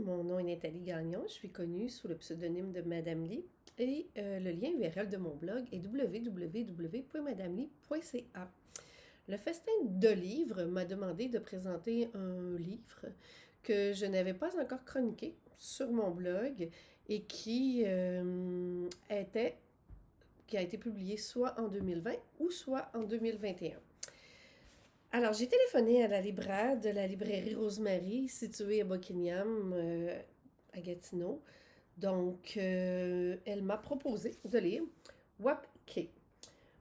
mon nom est Nathalie Gagnon, je suis connue sous le pseudonyme de Madame Lee et le lien URL de mon blog est www.madamelee.ca. Le festin de livres m'a demandé de présenter un livre que je n'avais pas encore chroniqué sur mon blog et qui a été publié soit en 2020 ou soit en 2021. Alors, j'ai téléphoné à la libraire de la librairie Rosemary, située à Buckingham, à Gatineau. Donc, elle m'a proposé de lire Wapke.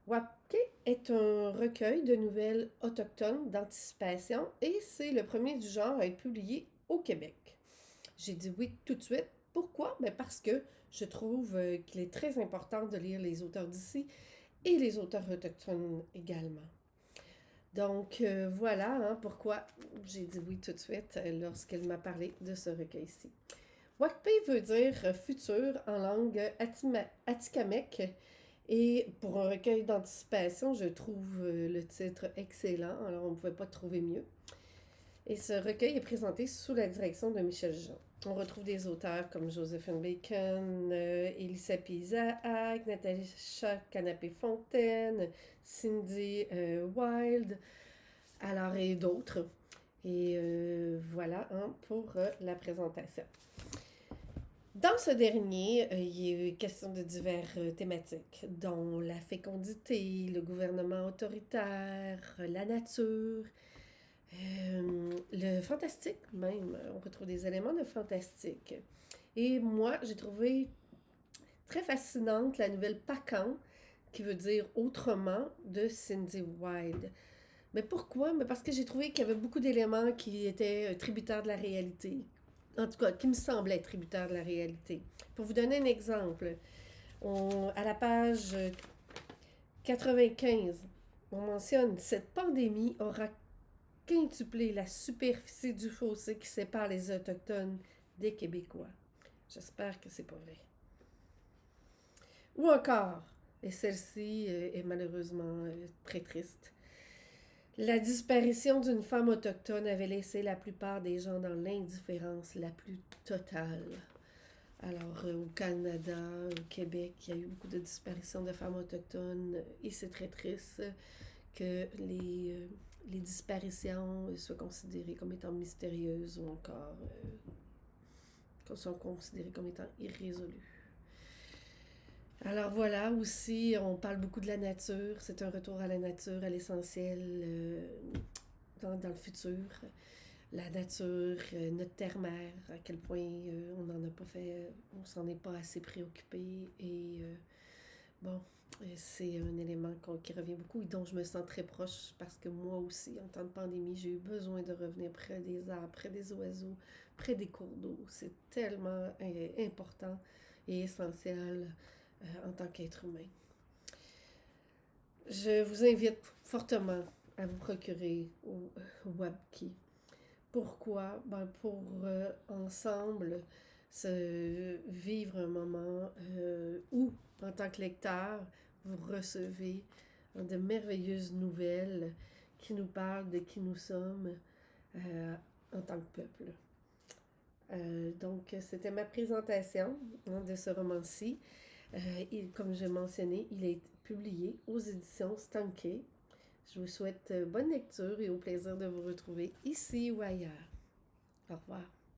Wapke est un recueil de nouvelles autochtones d'anticipation et c'est le premier du genre à être publié au Québec. J'ai dit oui tout de suite. Pourquoi? Ben parce que je trouve qu'il est très important de lire les auteurs d'ici et les auteurs autochtones également. Donc voilà pourquoi j'ai dit oui tout de suite lorsqu'elle m'a parlé de ce recueil-ci. Wakpe veut dire futur en langue atikamekw et pour un recueil d'anticipation, je trouve le titre excellent, alors on ne pouvait pas trouver mieux. Et ce recueil est présenté sous la direction de Michel Jean. On retrouve des auteurs comme Josephine Bacon, Elissa Isaac, Natacha Canapé-Fontaine, Cindy Wilde, alors et d'autres. Et voilà pour la présentation. Dans ce dernier, il est question de diverses thématiques, dont la fécondité, le gouvernement autoritaire, la nature, le fantastique même. On retrouve des éléments de fantastique. Et moi, j'ai trouvé très fascinante la nouvelle Pacan, qui veut dire autrement, de Cindy Wilde. Mais pourquoi? Mais parce que j'ai trouvé qu'il y avait beaucoup d'éléments qui étaient tributaires de la réalité. En tout cas, qui me semblaient tributaires de la réalité. Pour vous donner un exemple, à la page 95, on mentionne « Cette pandémie aura quintuplé la superficie du fossé qui sépare les Autochtones des Québécois. » J'espère que c'est pas vrai. Ou encore, et celle-ci est malheureusement très triste, la disparition d'une femme autochtone avait laissé la plupart des gens dans l'indifférence la plus totale. Alors, au Canada, au Québec, il y a eu beaucoup de disparitions de femmes autochtones et c'est très triste que les disparitions soient considérées comme étant mystérieuses ou encore sont considérées comme étant irrésolues. Alors voilà, aussi, on parle beaucoup de la nature. C'est un retour à la nature, à l'essentiel dans le futur. La nature, notre terre-mère, à quel point on n'en a pas fait, on s'en est pas assez préoccupé. Et bon, c'est un élément qui revient beaucoup et dont je me sens très proche parce que moi aussi, en temps de pandémie, j'ai eu besoin de revenir près des arbres, près des oiseaux, près des cours d'eau. C'est tellement important et essentiel en tant qu'être humain. Je vous invite fortement à vous procurer Wapke. Pourquoi? Ben pour ensemble se vivre un moment où, en tant que lecteur, vous recevez de merveilleuses nouvelles qui nous parlent de qui nous sommes en tant que peuple. Donc, c'était ma présentation de ce roman-ci. Comme j'ai mentionné, il est publié aux éditions Stankey. Je vous souhaite bonne lecture et au plaisir de vous retrouver ici ou ailleurs. Au revoir.